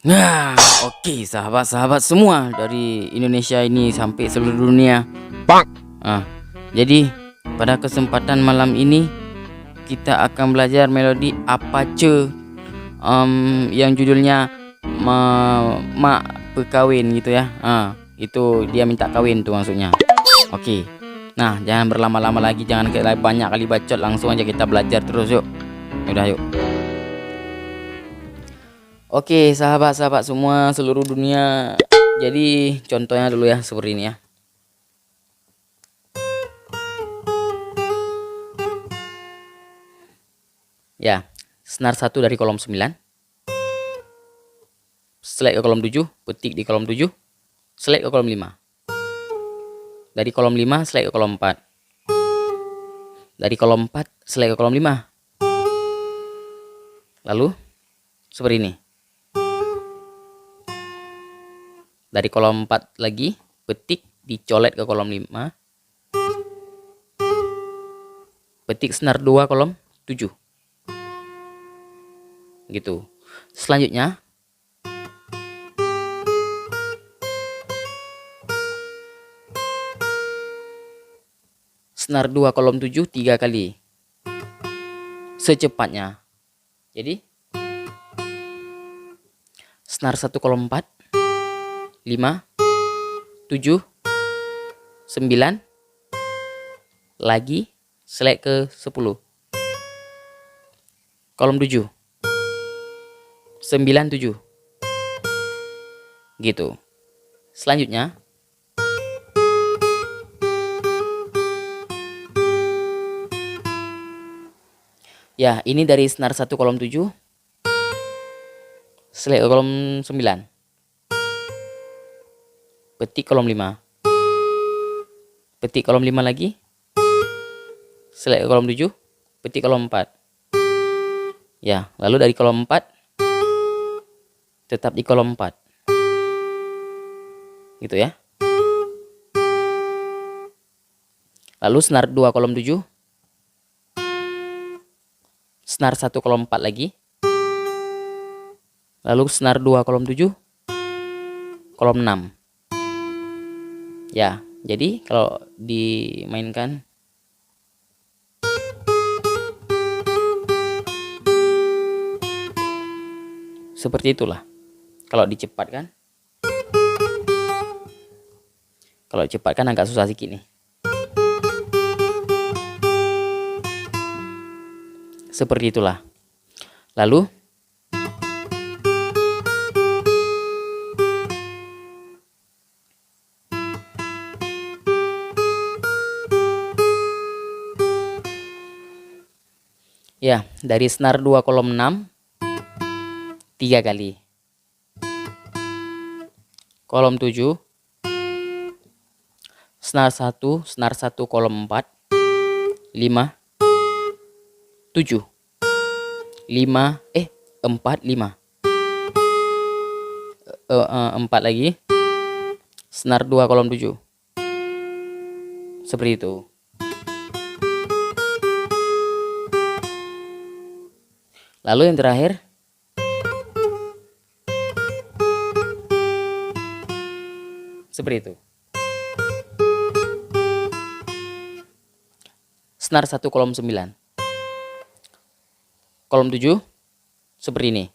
Nah, oke sahabat-sahabat semua dari Indonesia ini sampai seluruh dunia. Bang. Jadi pada kesempatan malam ini kita akan belajar melodi Apache yang judulnya Mak Perkawin gitu ya. Itu dia minta kawin tuh maksudnya. Oke. Nah, jangan berlama-lama lagi, jangan banyak kali bacot, langsung aja kita belajar terus yuk. Udah yuk. Oke, sahabat-sahabat semua seluruh dunia. Jadi contohnya dulu ya seperti ini ya. Ya, senar 1 dari kolom 9. Select ke kolom 7, petik di kolom 7. Select ke kolom 5. Dari kolom 5 select ke kolom 4. Dari kolom 4 select ke kolom 5. Lalu seperti ini. Dari kolom 4 lagi, petik dicolet ke kolom 5. Petik senar 2 kolom 7. Gitu. Selanjutnya senar 2 kolom 7 3 kali. Secepatnya. Jadi senar 1 kolom 4, 5, 7, 9, lagi select ke 10. Kolom 7. 9, 7. Gitu. Selanjutnya ya, ini dari senar 1 kolom 7 select ke kolom 9. Petik kolom 5. Petik kolom 5 lagi. Select ke kolom 7. Petik kolom 4. Ya, lalu dari kolom 4 tetap di kolom 4. Gitu ya. Lalu senar 2 kolom 7. Senar 1 kolom 4 lagi. Lalu senar 2 kolom 7. Kolom 6. Ya, jadi kalau dimainkan seperti itulah. Kalau dicepatkan, agak susah sedikit nih. Seperti itulah. Lalu ya, dari senar 2 kolom 6 3 kali. Kolom 7 senar 1 kolom 4, 5, 7, 5, 4, 5. 4 lagi. Senar 2 kolom 7. Seperti itu. Lalu yang terakhir seperti itu. Senar 1 kolom 9. Kolom 7 seperti ini.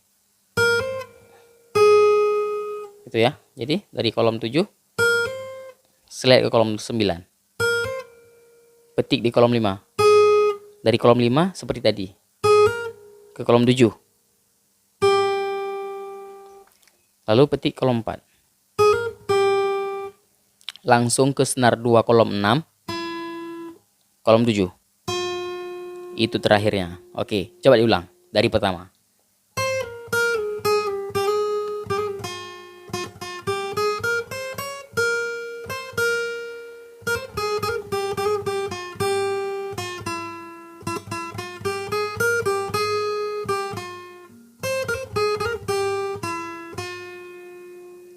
Gitu ya. Jadi dari kolom 7 select ke kolom 9. Petik di kolom 5. Dari kolom 5 seperti tadi. Ke kolom 7. Lalu petik kolom 4. Langsung ke senar 2 kolom 6. Kolom 7. Itu terakhirnya. Oke, coba diulang dari pertama.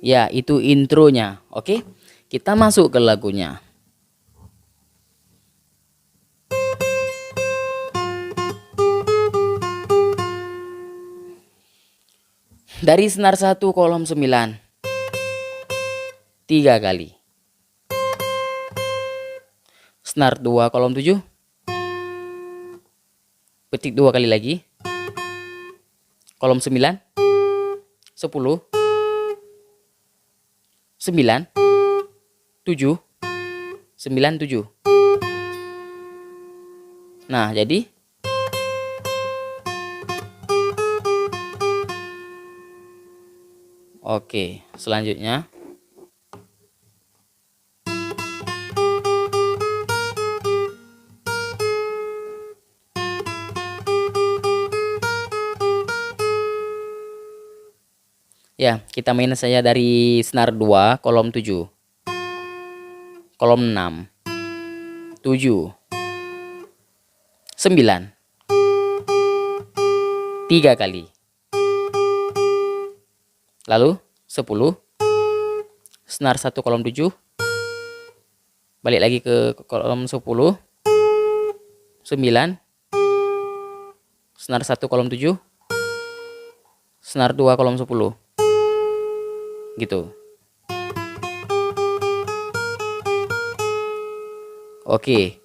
Ya, itu intronya. Oke, kita masuk ke lagunya. Dari senar 1 kolom 9 3 kali. Senar 2 kolom 7 petik 2 kali lagi. Kolom 9 10 9 7 9 7. Nah, jadi oke, selanjutnya ya, kita main saja dari senar 2 kolom 7. Kolom 6 7 9 3 kali. Lalu 10 senar 1 kolom 7 balik lagi ke kolom 10 9 senar 1 kolom 7 senar 2 kolom 10 gitu. Oke.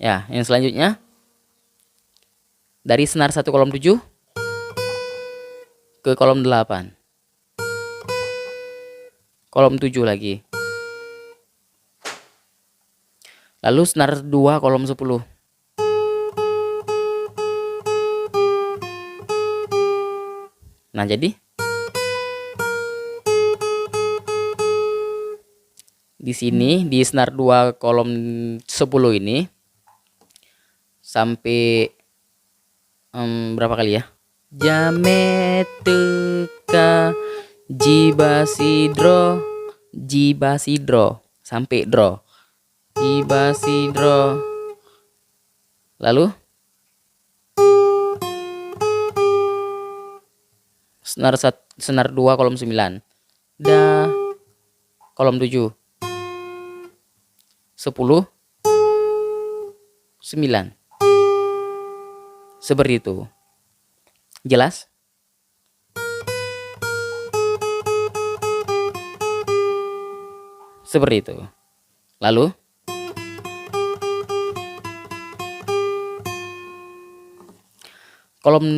Ya, yang selanjutnya dari senar 1 kolom 7 ke kolom 8. Kolom 7 lagi. Lalu senar 2 kolom 10. Nah, jadi di sini di senar 2 kolom 10 ini sampai berapa kali ya? Jameteka jibasidro sampai dro. Jibasidro. Lalu senar 2 kolom 9. Da kolom 7. 10 9. Seperti itu. Jelas? Seperti itu. Lalu kolom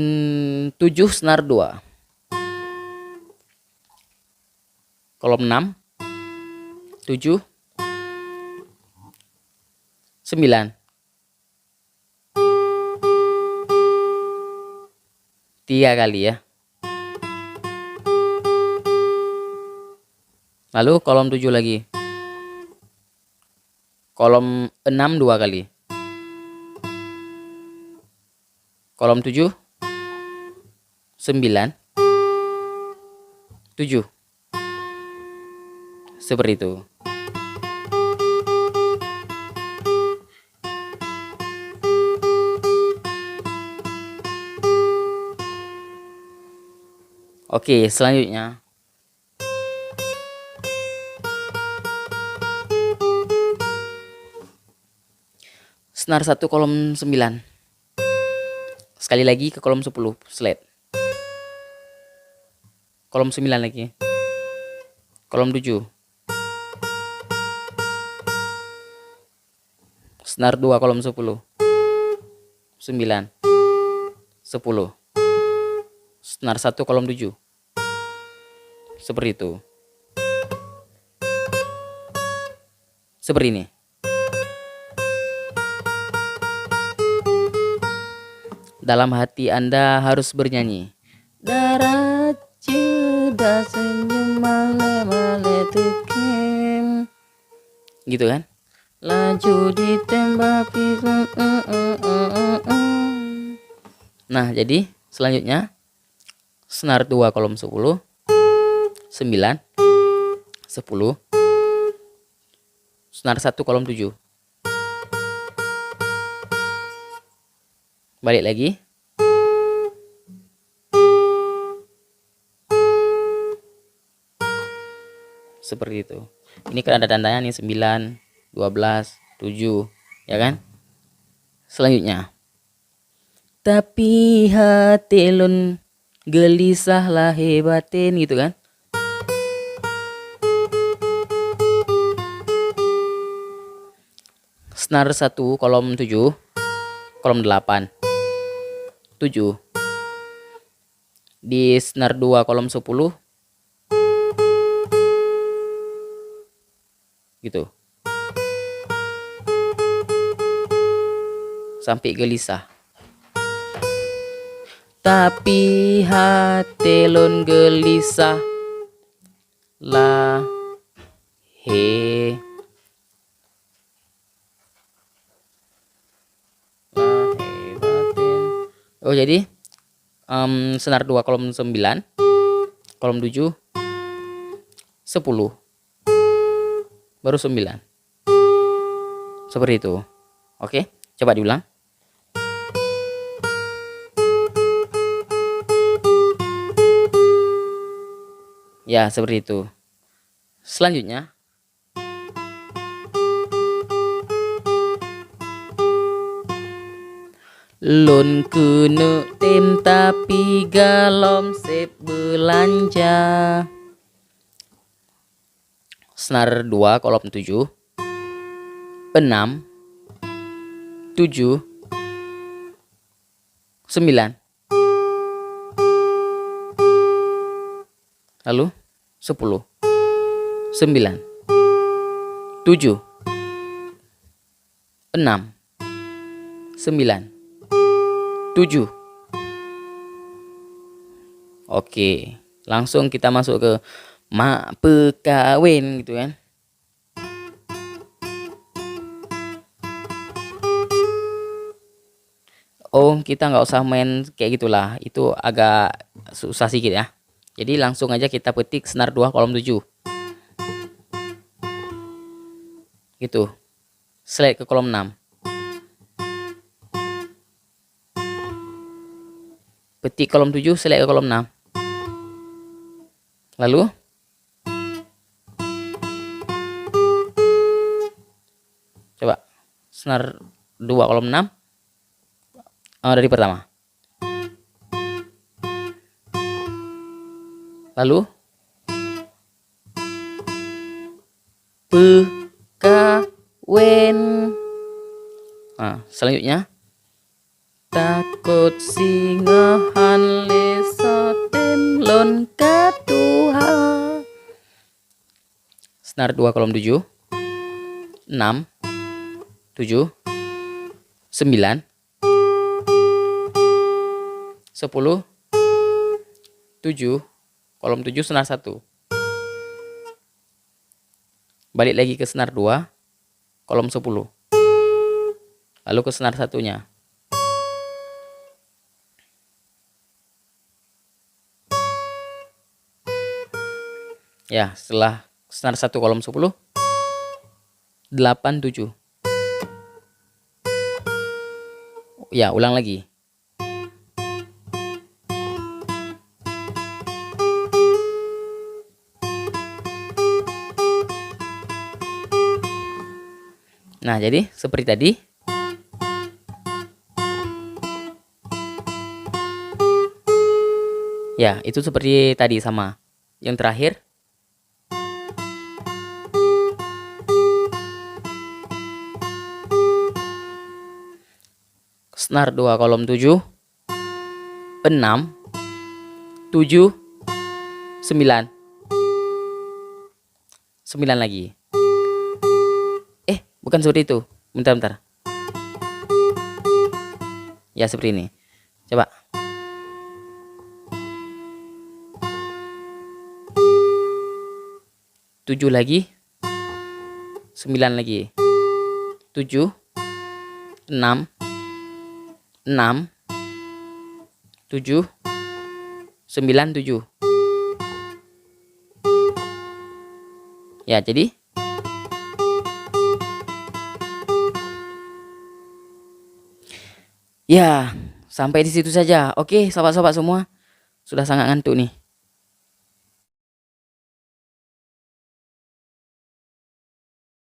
7 senar 2. Kolom 6 7 9 3 kali ya. Lalu kolom 7 lagi. Kolom 6 2 kali. Kolom 7 9 7. Seperti itu. Oke, selanjutnya senar 1 kolom 9. Sekali lagi ke kolom 10 slide. Kolom 9 lagi. Kolom 7. Senar 2 kolom 10. 9 10. Senar 1 kolom 7. Seperti itu. Seperti ini. Dalam hati Anda harus bernyanyi. Darat jeda senyum male-male tukem. Gitu kan? Laju ditembaki. Nah, jadi selanjutnya senar 2 kolom 10 9 10 senar 1 kolom 7. Balik lagi. Seperti itu. Ini kan ada tandanya nih 9 12 7, ya kan? Selanjutnya. Tapi hati lun gelisahlah hebatin, gitu kan? Senar 1 kolom 7, kolom 8, 7. Di senar 2 kolom 10, gitu. Sampai gelisah. Tapi hati lun gelisah lah he lah hebatin. Oh jadi senar 2 kolom 9, kolom 7, 10, baru 9. Seperti itu. Oke, coba diulang. Ya, seperti itu. Selanjutnya. Lun kene tem tapi galom sep belanja. Senar 2 kolom 7, 6, 7, 9. Lalu 10, 9, 7, 6, 9, 7. Oke, langsung kita masuk ke mak pekawin, gitu kan? Oh, kita nggak usah main kayak gitulah, itu agak susah sedikit ya. Jadi langsung aja kita petik senar 2 kolom 7. Gitu. Slide ke kolom 6. Petik kolom 7, slide ke kolom 6. Lalu coba senar 2 kolom 6 dari pertama. Lalu pekawin. Selanjutnya takut singahan lesotem lon katuha. Senar 2 kolom 7, 6, 7, 9, 10, 7, kolom 7 senar 1. Balik lagi ke senar 2 kolom 10. Lalu ke senar satunya. Ya, setelah senar 1 kolom 10, 8, 7. Ya, ulang lagi. Nah, jadi seperti tadi. Ya, itu seperti tadi sama. Yang terakhir. Senar 2 kolom 7, 6, 7, 9. 9 lagi. Bukan seperti itu. Bentar. Ya, seperti ini. Coba. Tujuh lagi. 9 lagi. 7, 6, 6, 7, 9, 7. Ya, jadi ya, sampai di situ saja. Oke, sobat-sobat semua. Sudah sangat ngantuk nih.